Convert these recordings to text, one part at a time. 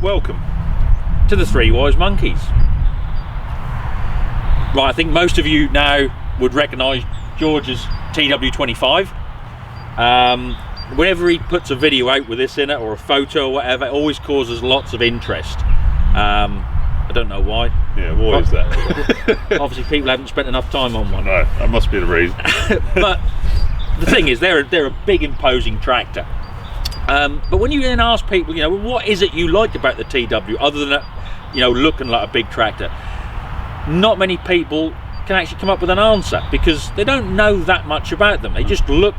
welcome to the Three Wise Monkeys. Right, I think most of you now would recognise George's TW25. Whenever he puts a video out with this in it, or a photo or whatever, it always causes lots of interest. I don't know why. Yeah, why is that? Obviously people haven't spent enough time on one. No, that must be the reason. But the thing is, they're a big imposing tractor. But when you then ask people, you know, what is it you like about the TW other than looking like a big tractor, not many people can actually come up with an answer, because they don't know that much about them. They just look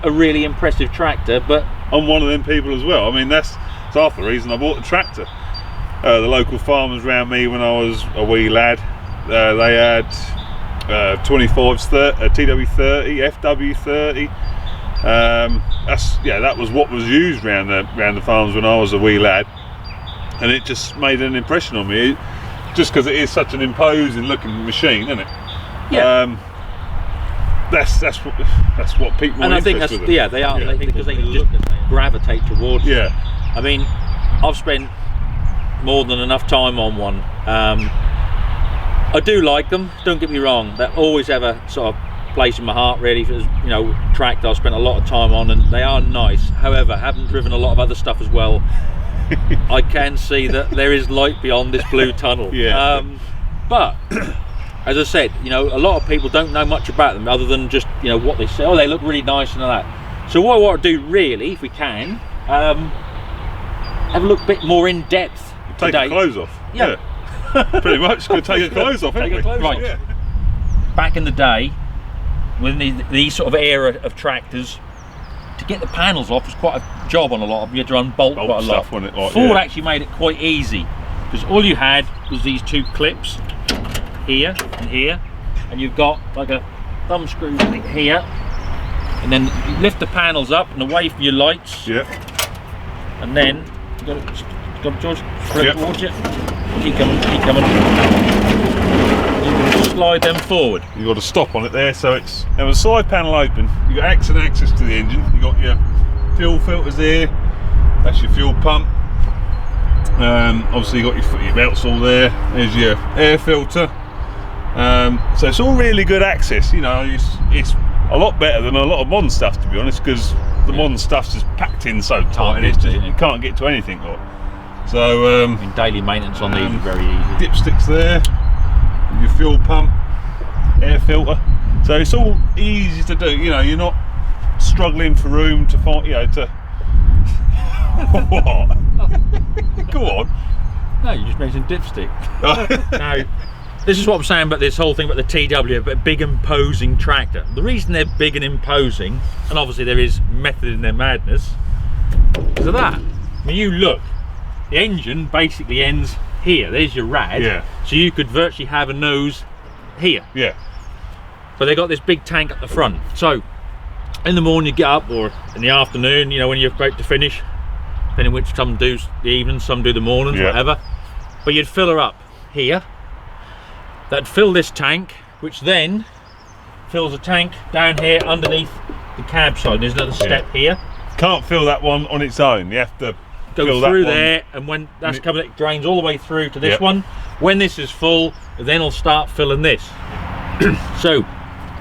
a really impressive tractor. But I'm one of them people as well. I mean, that's half the reason I bought the tractor. The local farmers around me when I was a wee lad, they had 25s, TW30, FW30. That was what was used around the farms when I was a wee lad, and it just made an impression on me, just because it is such an imposing looking machine, isn't it? Yeah. That's what people. And I think that's they are, because they just gravitate towards. Yeah. I mean, I've spent more than enough time on one. I do like them, don't get me wrong. They always have a sort of place in my heart, really, for tractor I've spent a lot of time on, and they are nice. However, having driven a lot of other stuff as well, I can see that there is light beyond this blue tunnel. Yeah. But as I said, a lot of people don't know much about them other than just what they say. Oh, they look really nice and all that. So what I want to do, really, if we can, have a look a bit more in depth. Take your clothes off. Yeah. Pretty much. Gonna take your clothes off. Take your clothes off. Yeah. Back in the day, with these sort of era of tractors, to get the panels off was quite a job on a lot of them. You had to unbolt quite a lot. Ford actually made it quite easy, because all you had was these two clips here and here, and you've got like a thumb screw here, and then you lift the panels up and away from your lights. Yeah. And then you got it, George, straight towards you. Keep coming, keep coming. You can slide them forward. You've got to stop on it there, so it's now the side panel open. You've got excellent access to the engine. You've got your fuel filters there. That's your fuel pump. Obviously you've got your belts all there. There's your air filter. So it's all really good access. It's a lot better than a lot of modern stuff, to be honest, because the modern stuff's just packed in so tight, and you can't get to anything. So daily maintenance on these is very easy. Dipsticks there, your fuel pump, air filter. So it's all easy to do. You're not struggling for room to find. To what? Go on. No, you just mentioned dipstick. Now, this is what I'm saying about this whole thing about the TW, but a big imposing tractor. The reason they're big and imposing, and obviously there is method in their madness, is of that. I mean, you look, the engine basically ends here. There's your rad. Yeah. So you could virtually have a nose here. Yeah. But they got this big tank at the front. So in the morning you get up, or in the afternoon, when you're about to finish, depending which, some do the evenings, some do the mornings, whatever. But you'd fill her up here. That'd fill this tank, which then fills a tank down here underneath the cab side. There's another step here. Can't fill that one on its own. You have to go through there, and when that's coming, it drains all the way through to this one. When this is full, then I'll start filling this. So,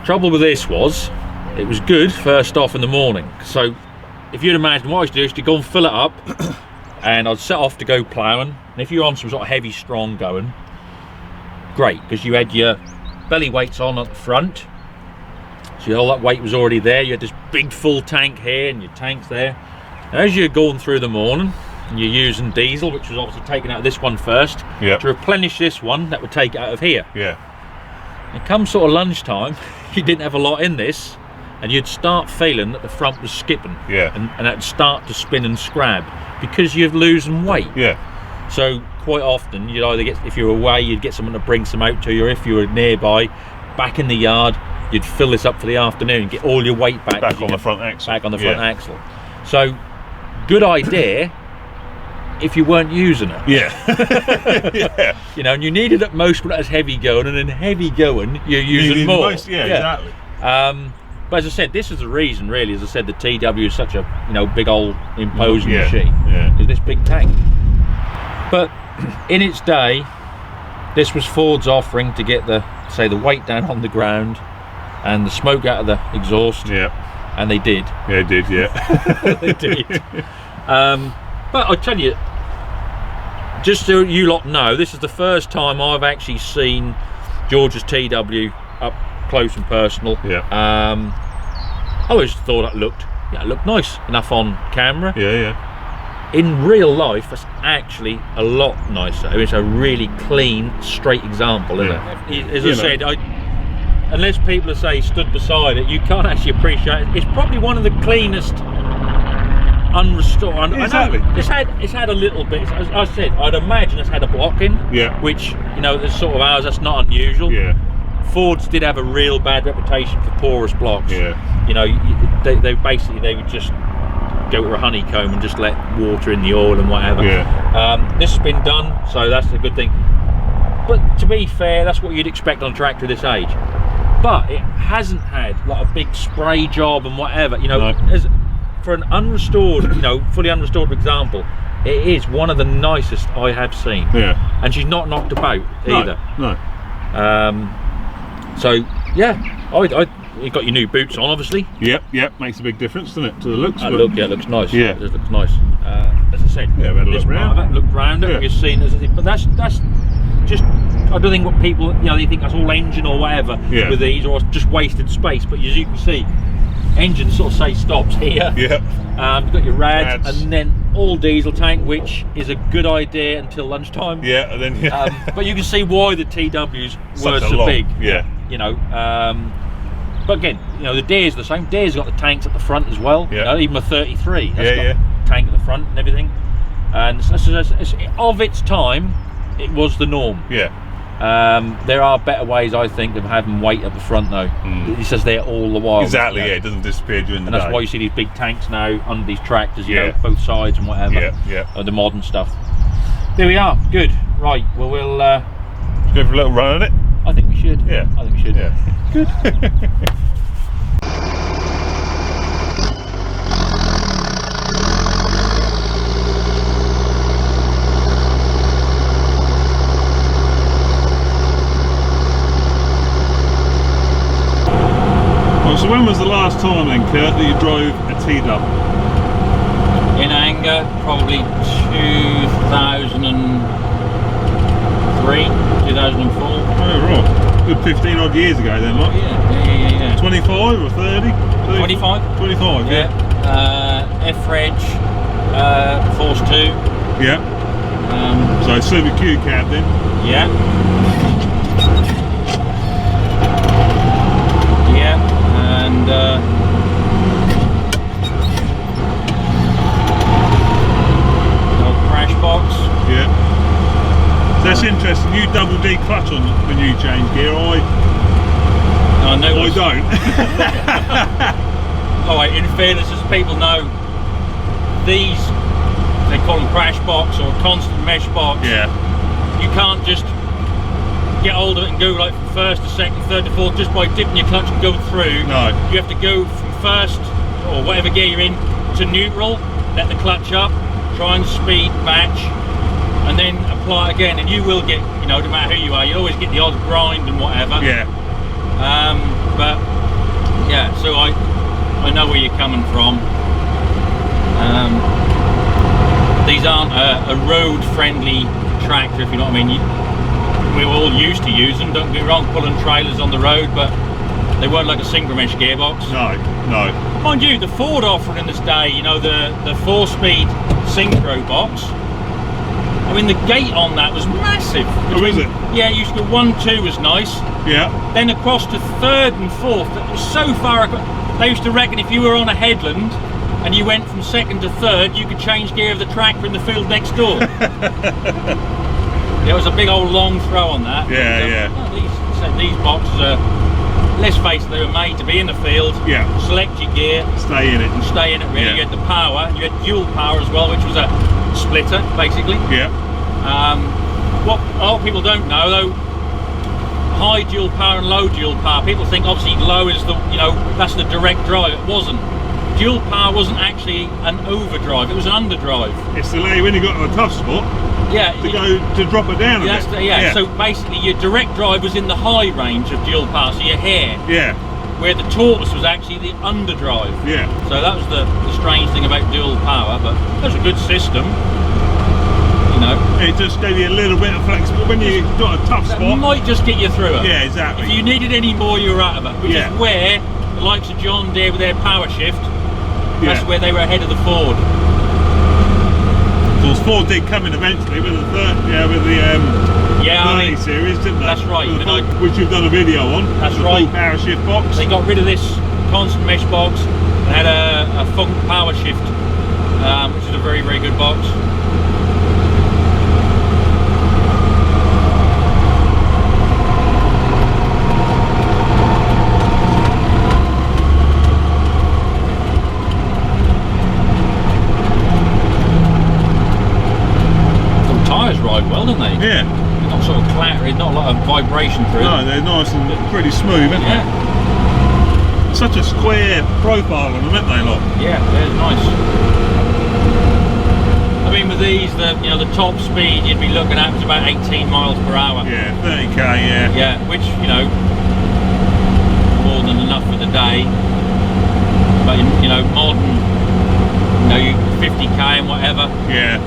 trouble with this was, it was good first off in the morning. So, if you'd imagine what I used to do is to go and fill it up, and I'd set off to go ploughing. And if you're on some sort of heavy strong going, great, because you had your belly weights on at the front, so all that weight was already there. You had this big full tank here and your tanks there. And as you're going through the morning and you're using diesel, which was obviously taken out of this one first, to replenish this one, that would take it out of here. And come sort of lunchtime, you didn't have a lot in this, and you'd start feeling that the front was skipping, and that'd start to spin and scrab because you're losing weight. So quite often you'd either get, if you're away, you'd get someone to bring some out to you, or if you were nearby, back in the yard, you'd fill this up for the afternoon and get all your weight back on the front axle. Back on the front axle. So good idea if you weren't using it. And you needed it most when it was heavy going, and in heavy going you're using more. Exactly. But as I said, this is the reason, really, as I said, the TW is such a big old imposing machine. Is this big tank. But in its day, this was Ford's offering to get the weight down on the ground and the smoke out of the exhaust. Yeah. And they did. Yeah, it did, yeah. They did. But I tell you, just so you lot know, this is the first time I've actually seen George's TW up close and personal. Yeah. I always thought it looked nice enough on camera. Yeah, yeah. In real life, it's actually a lot nicer. I mean, it's a really clean, straight example, isn't it? As I said, unless people say stood beside it, you can't actually appreciate it. It's probably one of the cleanest unrestored. Exactly. I know it's had a little bit. As I said, I'd imagine it's had a block in. Yeah. Which, you know, there's sort of ours. That's not unusual. Yeah. Fords did have a real bad reputation for porous blocks. Yeah. You know, they would just go with a honeycomb and just let water in the oil and whatever. Yeah. This has been done, so that's a good thing. But to be fair, that's what you'd expect on a tractor this age. But it hasn't had like a big spray job and whatever. You know, as for an unrestored, you know, fully unrestored example, it is one of the nicest I have seen. Yeah. And she's not knocked about either. No. So yeah, you got your new boots on, obviously. Yep. Makes a big difference, doesn't it, to the looks? It looks nice. Yeah. It looks nice. As I said, yeah, we had a look round. Looked round it. Yeah. You've seen, but that's just. I don't think what people, you know, they think that's all engine or whatever with these, or just wasted space. But as you can see, engine sort of say stops here. Yep. You've got your rads, and then all diesel tank, which is a good idea until lunchtime. Yeah, and then but you can see why the TWs were so long, big. Yeah. You know, but again, you know, the Deere's the same. Deere's got the tanks at the front as well. Yeah. You know, even a 33 has got yeah. tank at the front and everything. And it's of its time, it was the norm. Yeah. There are better ways, I think, of having weight at the front though. It's just there all the while. Exactly, you know? yeah, it doesn't disappear during the And that's day. why you see these big tanks now under these tractors, you Yeah. know, both sides and whatever. Yeah. The modern stuff. There we are. Good. Right. Well, we'll Go for a little run on it. I think we should. Yeah. I think we should. Yeah. Good. So when was the last time then, Kurt, that you drove a TW? In anger, probably 2003, 2004. Oh right, good 15 odd years ago then, like. Yeah. 25 or 30? 25. 25, yeah. F-Reg, Force 2. Yeah. So Super Q cab then? Yeah. And old crash box. Yeah. So that's interesting. You double D clutch on when you change gear. I don't. Oh, in fairness, as people know, these, they call them crash box or constant mesh box. Yeah. You can't just get hold of it and go like from first to second, third to fourth just by dipping your clutch and going through. No. You have to go from first or whatever gear you're in to neutral, let the clutch up, try and speed match, and then apply again. And you will get, you know, no matter who you are, you always get the odd grind and whatever. Yeah. But yeah, so I know where you're coming from. These aren't a road-friendly tractor, if you know what I mean. We were all used to use them, don't get me wrong, pulling trailers on the road, but they weren't like a synchro mesh gearbox. No. Mind you, the Ford offering in this day, you know, the 4-speed synchro box, I mean, the gate on that was massive. Oh, is it? Yeah, you used to go 1, 2 was nice. Yeah. Then across to 3rd and 4th, it was so far across. They used to reckon if you were on a headland and you went from 2nd to 3rd, you could change gear of the tractor in the field next door. There was a big old long throw on that. Yeah. These boxes are, let's face it, they were made to be in the field. Yeah. Select your gear. Stay in it. And stay in it, really. Yeah. You had the power, you had dual power as well, which was a splitter, basically. Yeah. What a lot of people don't know, though, high dual power and low dual power. People think obviously low is the, you know, that's the direct drive. It wasn't. Dual power wasn't actually an overdrive, it was an underdrive. It's the lay when you got to a tough spot. to drop it down a bit. So basically your direct drive was in the high range of dual power, so your hair. Yeah. Where the tortoise was actually the underdrive. Yeah. So that was the strange thing about dual power, but that was a good system. You know. It just gave you a little bit of flexibility when you got a tough spot. It might just get you through it. Yeah, exactly. If you needed any more, you were out of it. Which is where the likes of John Deere with their power shift, that's where they were ahead of the Ford. Of course, Ford did come in eventually with the 30 series, didn't they? That's right. Which you've done a video on. That's the right. Full power shift box. They got rid of this constant mesh box and had a Funk power shift, which is a very, very good box. Ride well, don't they? Yeah. They're not sort of clattering, not a lot of vibration through them. No, they're nice and pretty smooth, aren't they? Such a square profile on them, aren't they, lot? Yeah, they're nice. I mean, with these, the top speed you'd be looking at was about 18 miles per hour. Yeah, 30k, yeah. Yeah, which, more than enough for the day. But, modern, 50k and whatever. Yeah.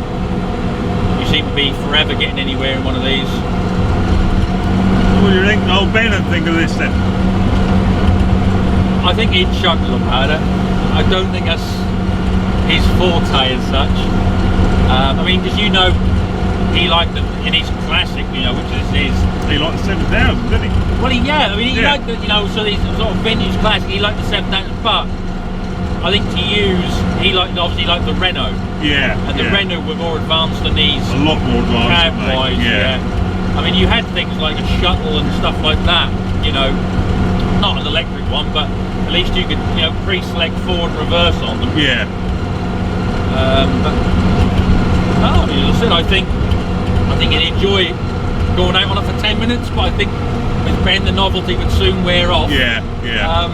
Seem to be forever getting anywhere in one of these. What do you think old Bennett think of this then? I think he'd chuckle about it. I don't think that's his forte as such. I mean, because he liked it in his classic, which is his. He liked the 7000, didn't he? Well, he liked the, so these sort of vintage classic. He liked the 7000, but I think to use, obviously liked the Renault. Yeah. And the Renault were more advanced than these. A lot more advanced. Cab-wise, yeah. I mean, you had things like a shuttle and stuff like that. Not an electric one, but at least you could, pre-select forward, reverse on them. Yeah. But no, as I said, I think he'd enjoy going out on it for 10 minutes, but I think with Ben the novelty would soon wear off. Yeah. Yeah. I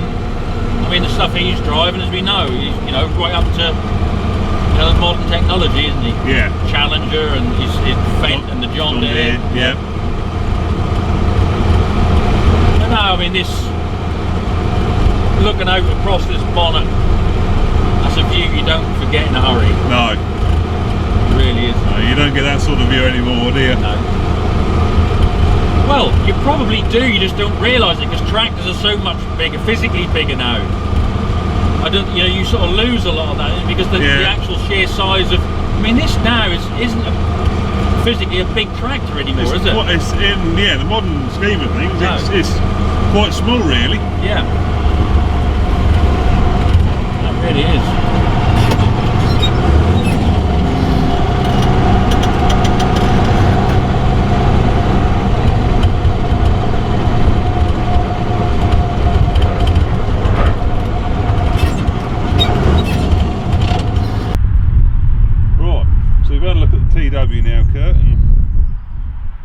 mean, the stuff he's driving, as we know, he's right up to the modern technology, isn't he? Yeah. Challenger and his Fent and the John Deere. Yeah. No, I mean, this looking out across this bonnet, that's a view you don't forget in a hurry. No. It really is. No, you don't get that sort of view anymore, do you? No. Well, you probably do, you just don't realise it, because tractors are so much bigger, physically bigger now. You sort of lose a lot of that because the actual sheer size of. I mean, this now isn't physically a big tractor anymore, is it? It's in the modern scheme of things. No. It's quite small, really. Yeah, that really is. TW now, Kurt, and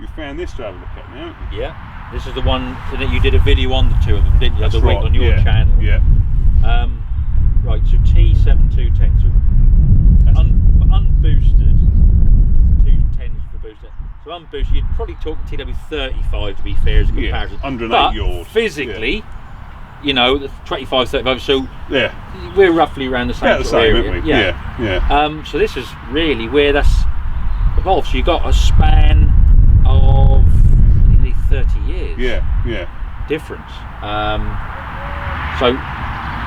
you found this to have a look at now. Yeah, this is the one that you did a video on the two of them, didn't you? That's the week right, on your channel. Yeah. Right, so T7210, so unboosted, 210s for boosted. So unboosted, you'd probably talk TW35 to be fair as a comparison. Yeah, under an 8 yard. Physically, the 25, 35, so yeah, we're roughly around the same, area. Aren't we? Yeah. So this is really where that's evolved. So you got a span of nearly 30 years. Yeah. Difference. So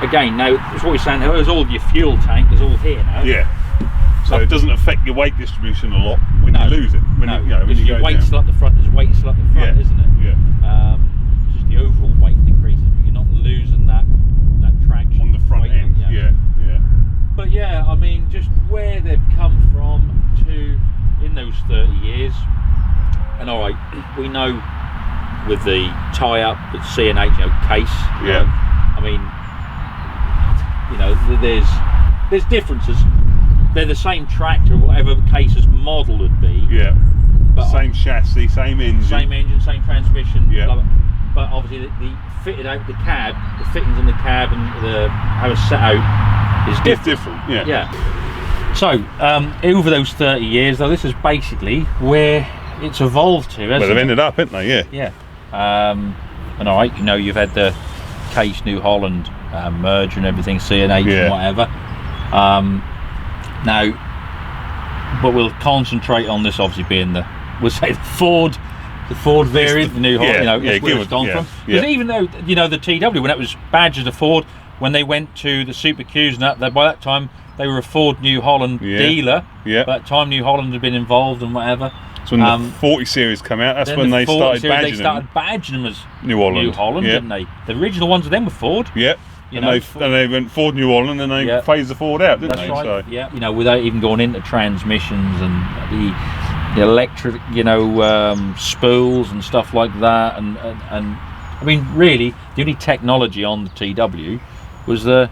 again, now it's what we're saying. There's all your fuel tank is all here now. Yeah. So it doesn't affect your weight distribution a lot when you lose it. When your weight's still up the front. There's weight still up the front, isn't it? Yeah. It's just the overall weight decreases, but you're not losing that traction on the front end. Yeah. But yeah, I mean, just where they've come from to in those 30 years, and all right, we know with the tie-up with C&H case. I mean, there's differences. They're the same tractor, whatever the case's model would be. Yeah. But same chassis, same engine. Same engine, same transmission. Yeah. Blah, blah. But obviously, the fitted out the cab, the fittings in the cab, and how it's set out is different. Yeah. So, over those 30 years, though, this is basically where it's evolved to. Well, they've ended up, haven't they? Yeah. Yeah. And all right, you know, you've had the Case New Holland merger and everything, CNH and whatever. Now, but we'll concentrate on this, obviously being we'll say the Ford variant, the New Holland. You know, it's where it's gone from. Because even though, you know, the TW, when it was badged as a Ford, when they went to the Super Qs and that, by that time they were a Ford New Holland dealer. Yeah. By that time, New Holland had been involved and whatever. So when the 40 series come out, that's when they started badging them as New Holland, didn't they? The original ones of them were Ford. Yeah. And they went Ford New Holland, and they phased the Ford out, didn't they? Right. So. Yeah. You know, without even going into transmissions and the electric, you know, spools and stuff like that, and I mean, really, the only technology on the TW was the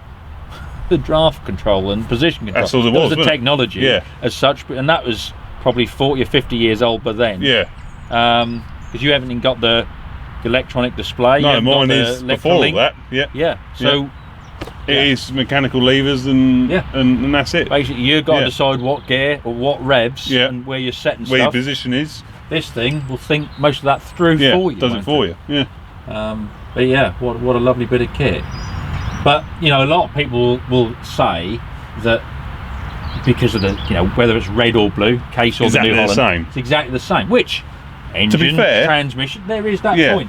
draft control and position control. That's all there was. The technology, as such, and that was probably 40 or 50 years old by then. Yeah. Because you haven't even got the electronic display. No, mine is before all that. Yeah. Yeah. So it is mechanical levers and that's it. Basically, you've got to decide what gear or what revs and where you're setting where stuff. Your position is. This thing will think most of that through for you. Does it for you. Yeah. But yeah, what a lovely bit of kit. But you know, a lot of people will say that because of the, you know, whether it's red or blue, Case or the New Holland, it's exactly the same. Which engine, to be fair, transmission, there is that point.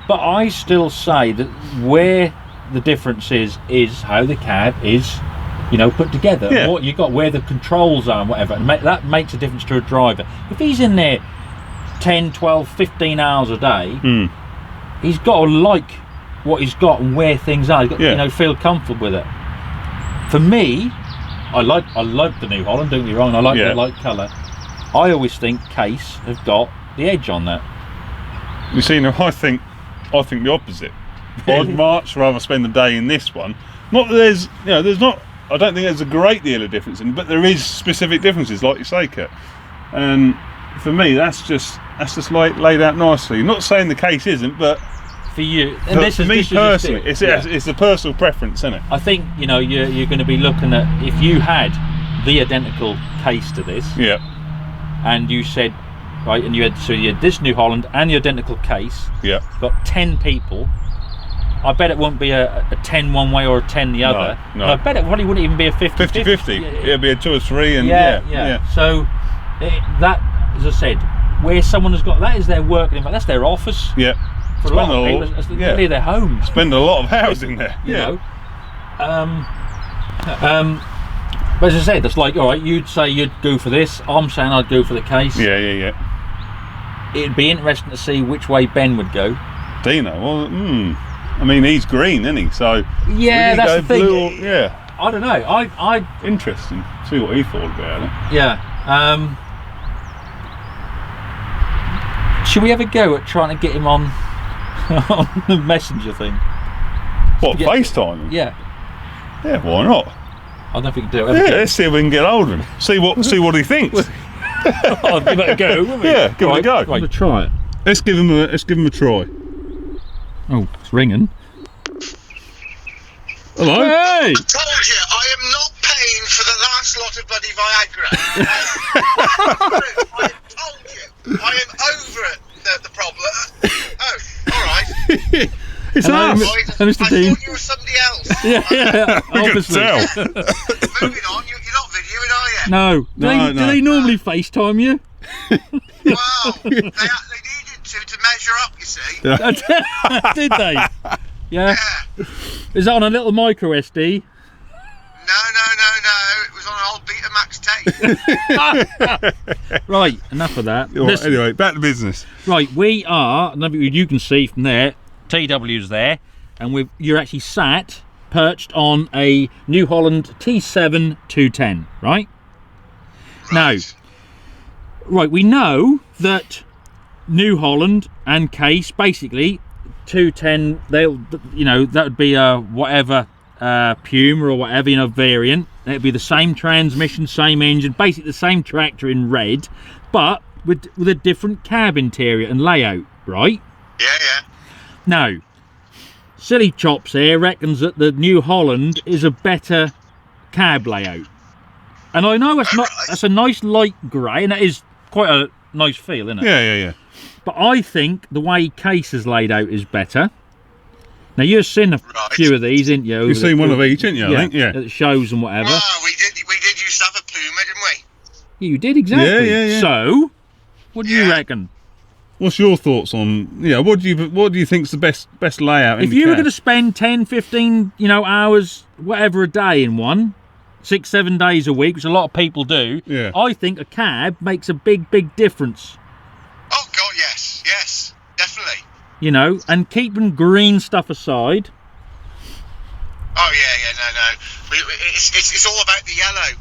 But I still say that where the difference is how the cab is, you know, put together. What you got, where the controls are and whatever, and that makes a difference to a driver. If he's in there 10, 12, 15 hours a day, he's got to like what he's got and where things are. He's got to, you know, feel comfortable with it. For me, I like the New Holland, don't get me wrong, I like the light colour. I always think Case have got the edge on that. You see, now I think the opposite. I'd much rather spend the day in this one. Not that there's, you know, I don't think there's a great deal of difference in, but there is specific differences, like you say, Kurt. And for me, that's just like laid out nicely. Not saying the Case isn't, but for you, and but for me personally, it's a personal preference, isn't it? I think, you know, you're going to be looking at, if you had the identical Case to this, and you said, right, and you had this New Holland and the identical Case, got 10 people. I bet it won't be a 10 one way or a 10 the other. No. I bet it probably wouldn't even be a 50-50. It'd be a 2 or 3, and So that, as I said, where someone has got, that is their work, in fact, that's their office. For a lot of people, it's nearly their home. Spend a lot of hours in there. You know. But as I said, it's like, all right, you'd say you'd go for this. I'm saying I'd go for the Case. Yeah. It'd be interesting to see which way Ben would go. Deano, well, I mean, he's green, isn't he? So that's the thing. Blue or, I don't know. I interesting. See what he thought about it. Yeah. Should we ever go at trying to get him on the messenger thing? What, FaceTime? Yeah. Yeah, why not? I don't know if we can do it. Let's see if we can get hold of him. See what he thinks. I'll give it a go, won't we? Yeah, give it a go. Right. I'm gonna try it. Let's give him a try. Oh, it's ringing. Hello. I Hey! told you, I am not paying for the last lot of bloody Viagra. I told you, I am over it, the problem. Oh, all right. It's Hello, us. Mr. Dean. I thought you were somebody else. Yeah, obviously. Moving on, you're not videoing, are you? No. No. Do they normally FaceTime you? Well, they needed to measure up, you see. Did they? Yeah. Is that on a little micro SD? No. It was on an old Betamax tape. Right, enough of that. Right, anyway, back to business. Right, we are, you can see from there, TW's there, and you're actually perched on a New Holland T7 210, right? Now, we know that New Holland and Case, basically 210, that would be a whatever Puma or whatever, variant. It'd be the same transmission, same engine, basically the same tractor in red, but with a different cab interior and layout, right? Yeah. Now, Silly Chops here reckons that the New Holland is a better cab layout. And I know it's not. Alright. That's a nice light grey, and that is quite a nice feel, isn't it? Yeah. But I think the way Case is laid out is better. Now you've seen a Right. few of these, didn't you? You've seen one of each, haven't you? I think. Yeah. At shows and whatever. Oh, we did used to have a Puma, didn't we? You did exactly. Yeah. So, what do you Yeah. reckon? What's your thoughts on? What do you think's the best layout? If you were going to spend 10, 15, hours, whatever a day in one, 6, 7 days a week, which a lot of people do, Yeah. I think a cab makes a big difference. Oh God, yes, definitely. And keeping green stuff aside. Oh yeah, no. It's all about the yellow.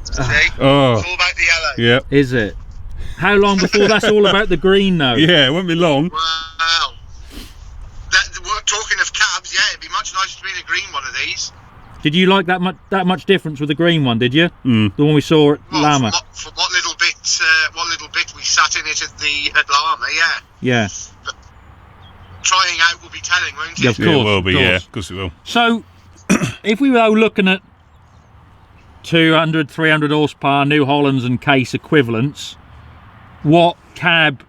See? Oh, It's all about the yellow. yeah. Is it? How long before that's all about the green now? Yeah, it won't be long. Wow. We're talking of cabs, yeah, it'd be much nicer to be in a green one of these. Did you like that much difference with the green one? Did you? Mm. The one we saw at Well, Lama. For what little bit we sat in it at Lama, yeah. Yeah. Trying out will be telling, won't it? Yeah, of Yeah, it course, will be. of Yeah, course. of course it will. So, if we were looking at 200, 300 horsepower New Hollands and Case equivalents, what cab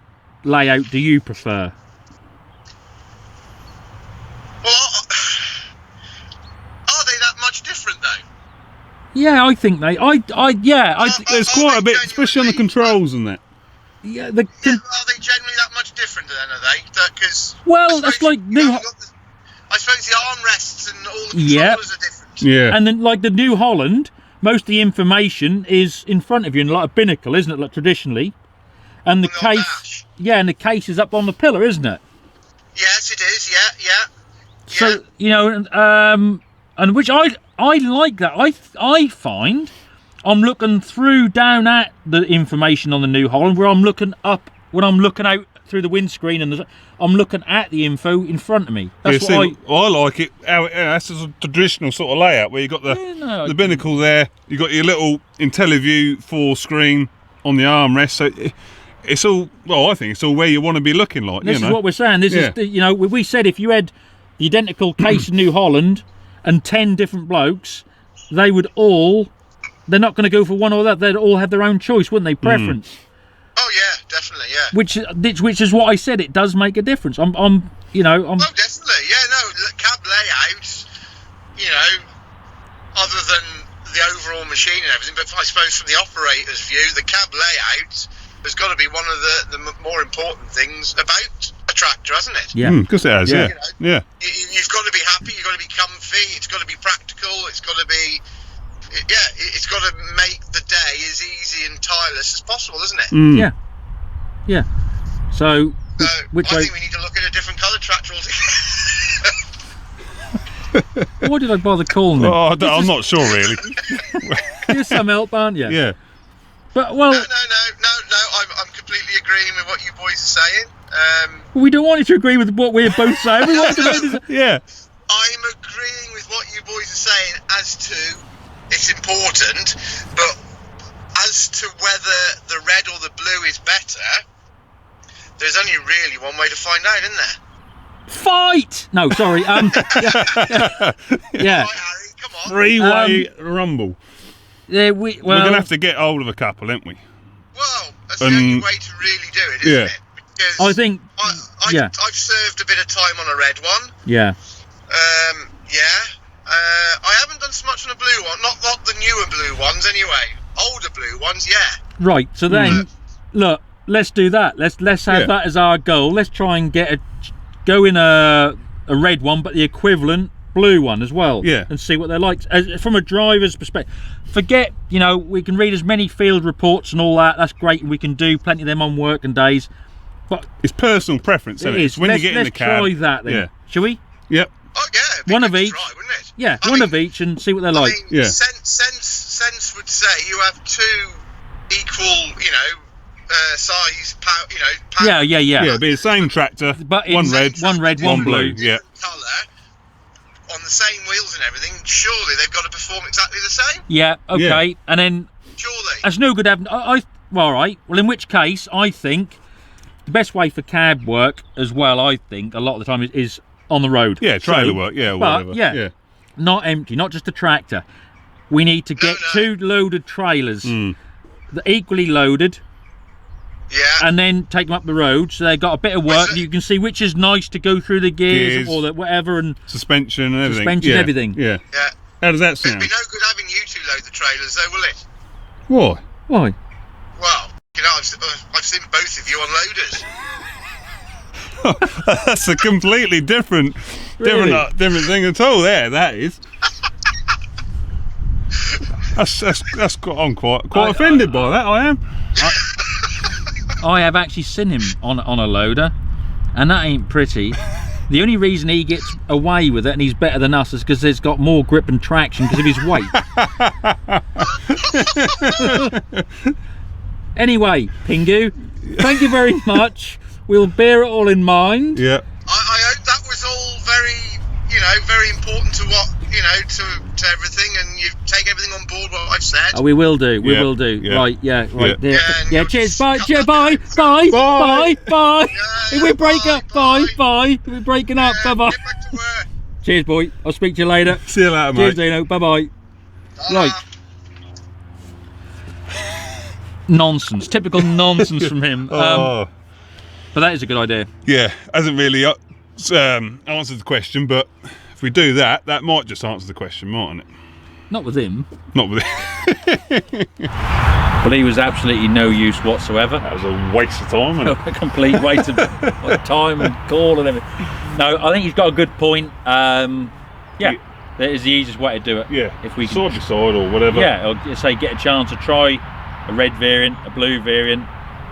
layout do you prefer? Well, are they that much different though? Yeah, I think they. There's quite a bit, especially on the controls and that. Yeah, Are they generally that much different then, are they? Because Well, that's like new. I suppose the armrests and all the Yeah. controllers are different. Yeah. And then, like the New Holland, most of the information is in front of you in like a binnacle, isn't it? Like traditionally, and the On the old case, dash. yeah, and the case is up on the pillar, isn't it? Yes, it is. Yeah. So and which I like that. I find I'm looking down at the information on the New Holland, where I'm looking up when I'm looking out through the windscreen, and I'm looking at the info in front of me. That's I like it. That's a traditional sort of layout where you got the binnacle there. You got your little IntelliView 4 screen on the armrest. So it's all. Well, I think it's all where you want to be looking like. This is what we're saying. This is we said if you had the identical case of New Holland and 10 different blokes, they would all. They're not going to go for one or that. They'd all have their own choice, wouldn't they? Preference. Oh yeah, definitely. Yeah. Which is what I said. It does make a difference. I'm. Oh, definitely. Yeah, no, cab layouts, other than the overall machine and everything, but I suppose from the operator's view, the cab layout has got to be one of the more important things about a tractor, hasn't it? Yeah. Because it has, yeah. Yeah. You've got to be happy, you've got to be comfy, it's got to be practical, it's got to be... it's got to make the day as easy and tireless as possible, isn't it? Yeah. Yeah. So, I think we need to look at a different colour tractor altogether. what did I bother calling them? Oh, I'm not sure really. You're some help, aren't you? Yeah. But well, No. I'm completely agreeing with what you boys are saying. we don't want you to agree with what we're both saying. We want to know this. Yeah. I'm agreeing with what you boys are saying as to it's important, but as to whether the red or the blue is better, there's only really one way to find out, isn't there? Fight! No, sorry. Yeah. Right, Harry, come on. Three-way rumble. Yeah, We're going to have to get hold of a couple, aren't we? Well, that's the only way to really do it, isn't it? Because I think. I've served a bit of time on a red one. Yeah. I haven't done so much on a blue one, not the newer blue ones anyway. Older blue ones, yeah. Right. So then, look, let's do that. Let's have that as our goal. Let's try and go in a red one, but the equivalent blue one as well. Yeah. And see what they're like from a driver's perspective. Forget, we can read as many field reports and all that. That's great. We can do plenty of them on working days. But it's personal preference, isn't it? is. When you get in the cab. Let's try that then. Yeah. Shall we? Yep. Oh yeah. it'd be One good of to each. try, wouldn't it? Yeah, I one mean, of each and see what they're like. Yeah. Sense would say you have two equal, size, power, Yeah. Yeah, it'd be the same tractor, But one it's red, one blue. Yeah. colour, on the same wheels and everything. Surely they've got to perform exactly the same. Yeah, okay. Yeah. And then Surely. that's no good having. Well, all right. Well, in which case, I think the best way for cab work as well, I think, a lot of the time is on the road. Yeah, trailer work, yeah, or but, whatever. yeah. Not empty, not just a tractor. we need to get 2 loaded trailers, that equally loaded, and then take them up the road, so they've got a bit of work. You can see which is nice to go through the gears or the whatever, and suspension and everything. Everything. Yeah. How does that sound? It'd be no good having you 2 load the trailers, though, will it? Why? Why? Well, you know, I've seen both of you on loaders. That's a completely different thing at all. There, that is. That's I'm quite offended by that. I am. I have actually seen him on a loader, and that ain't pretty. The only reason he gets away with it and he's better than us is because he's got more grip and traction because of his weight. Anyway, Pingu, thank you very much. We'll bear it all in mind. Yeah. I hope that was all very, you know, very important to what, you know, to everything, and you take everything on board what I've said. Oh, we will do. We will do. Yeah. Right. Yeah. Right. Yeah. Yeah. Cheers. Bye. Cheers. Bye. Bye. Bye. Bye. If we break up, bye. Bye. If we're breaking up, bye. Bye. Get back to work. Cheers, boy. I'll speak to you later. See you later, Cheers, mate. Deano. Bye. Bye. Ta-ra. Right. Nonsense. Typical nonsense from him. Oh. But that is a good idea. Yeah, hasn't really answered the question, but if we do that, that might just answer the question, mightn't it? Not with him. Not with it. But he was absolutely no use whatsoever. That was a waste of time, wasn't it? A complete waste of time and call and everything. No, I think he's got a good point. Yeah, that is the easiest way to do it. Yeah, if we can, side by side or whatever. Yeah, or say get a chance to try a red variant, a blue variant,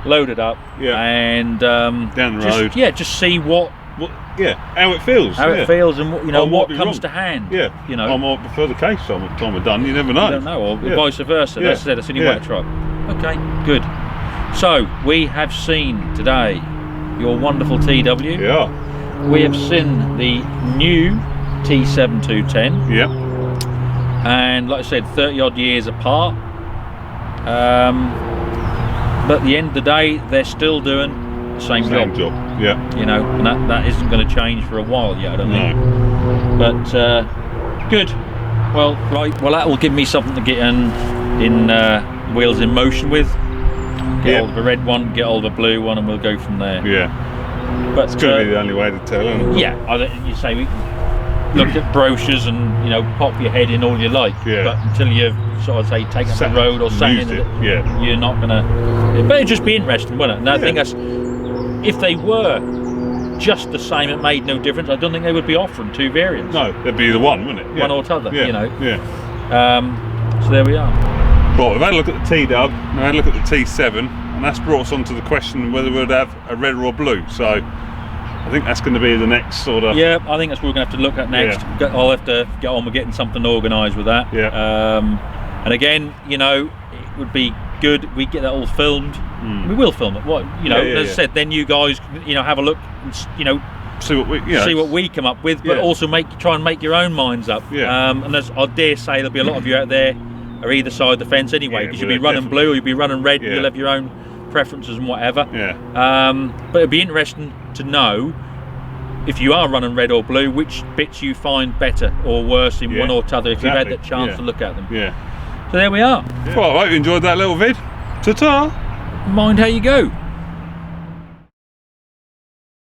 load it up, and down the road. Yeah, just see what how it feels. How it feels, and you know what comes wrong. to hand. Yeah, you know, I might prefer the case time we're done. You never know. You don't know, or vice versa. That's the only way to try. Okay, good. So we have seen today your wonderful TW. Yeah. We have seen the new T7210. Yeah. And like I said, 30 odd years apart. But at the end of the day, they're still doing the same job. Yeah. You know, and that isn't going to change for a while yet, I don't think. But good. Well, right. Well, that will give me something to get in wheels in motion with. Get hold of a red one, get hold of a blue one, and we'll go from there. Yeah. But it's going to be the only way to tell, isn't it? Yeah. You say we look at brochures and pop your head in all you like. Yeah. But until you've sort of say taken up the road or sat in it, you're not gonna. But it'd just be interesting, wouldn't it? And I think that's if they were just the same, it made no difference. I don't think they would be offering 2 variants. No, there'd be the one, wouldn't it? Yeah. One or t'other. Yeah. You know. Yeah. So there we are. Right, we've had a look at the T-Dub, we've had a look at the T7, and that's brought us on to the question whether we'd have a red or a blue. So I think that's going to be the next sort of... Yeah, I think that's what we're going to have to look at next. Yeah. I'll have to get on with getting something organised with that. Yeah. And again, it would be good we get that all filmed. We will film it. As I said, then you guys, have a look, and, see what we come up with, but also try and make your own minds up. Yeah. And I dare say there'll be a lot of you out there are either side of the fence anyway, because you'll be running blue or you'll be running red. You'll have your own preferences and whatever. Yeah. But it'd be interesting to know if you are running red or blue, which bits you find better or worse in one or t'other, if you've had that chance to look at them. Yeah. So there we are. Well, I hope you enjoyed that little vid. Ta-ta. Mind how you go.